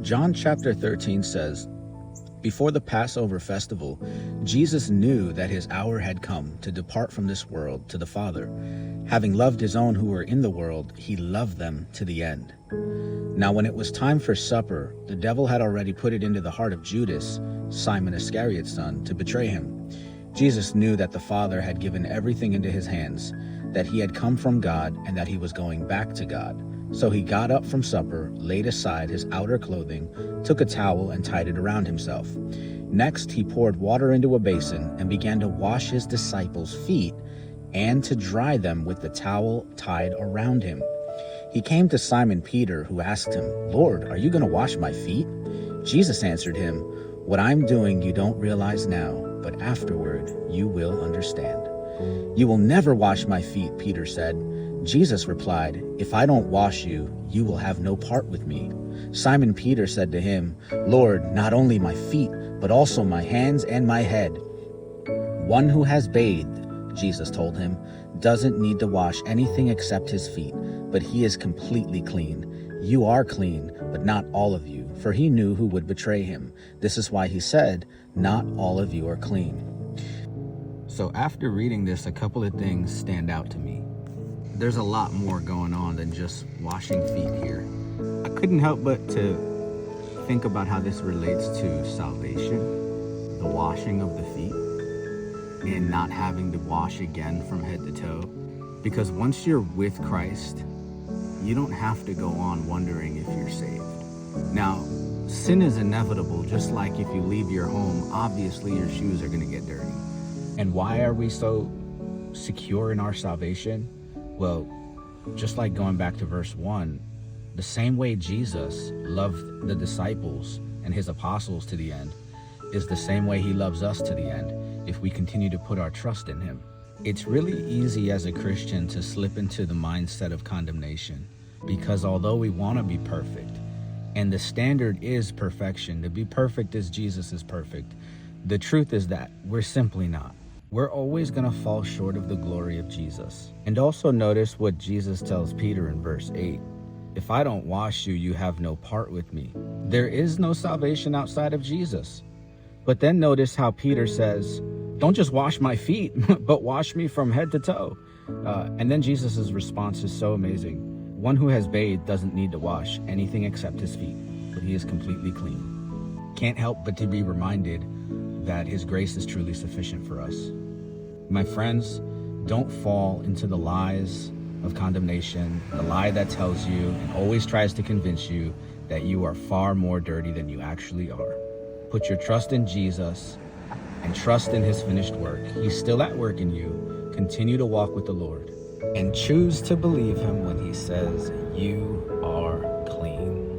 John chapter 13 says, "Before the Passover festival, Jesus knew that his hour had come to depart from this world to the Father. Having loved his own who were in the world, he loved them to the end. Now when it was time for supper, the devil had already put it into the heart of Judas, Simon Iscariot's son, to betray him. Jesus knew that the Father had given everything into his hands, that he had come from God, and that he was going back to God. So he got up from supper, laid aside his outer clothing, took a towel and tied it around himself. Next he poured water into a basin and began to wash his disciples' feet and to dry them with the towel tied around him. He came to Simon Peter, who asked him, 'Lord, are you going to wash my feet?' Jesus answered him, 'What I'm doing you don't realize now, but afterward you will understand.' 'You will never wash my feet,' Peter said. Jesus replied, 'If I don't wash you, you will have no part with me.' Simon Peter said to him, 'Lord, not only my feet, but also my hands and my head.' 'One who has bathed,' Jesus told him, "doesn't need to wash anything except his feet, but he is completely clean. You are clean, but not all of you,' for he knew who would betray him. This is why he said, 'Not all of you are clean.'" So after reading this, a couple of things stand out to me. There's a lot more going on than just washing feet here. I couldn't help but to think about how this relates to salvation, the washing of the feet, and not having to wash again from head to toe. Because once you're with Christ, you don't have to go on wondering if you're saved. Now, sin is inevitable, just like if you leave your home, obviously your shoes are going to get dirty. And why are we so secure in our salvation? Well, just like going back to verse 1, the same way Jesus loved the disciples and his apostles to the end is the same way he loves us to the end if we continue to put our trust in him. It's really easy as a Christian to slip into the mindset of condemnation, because although we want to be perfect, and the standard is perfection, to be perfect as Jesus is perfect, the truth is that we're simply not. We're always going to fall short of the glory of Jesus. And also notice what Jesus tells Peter in verse 8. "If I don't wash you, you have no part with me." There is no salvation outside of Jesus. But then notice how Peter says, "Don't just wash my feet, but wash me from head to toe." And then Jesus' response is so amazing. "One who has bathed doesn't need to wash anything except his feet, but he is completely clean." Can't help but to be reminded that his grace is truly sufficient for us. My friends, don't fall into the lies of condemnation, the lie that tells you and always tries to convince you that you are far more dirty than you actually are. Put your trust in Jesus and trust in his finished work. He's still at work in you. Continue to walk with the Lord and choose to believe him when he says you are clean.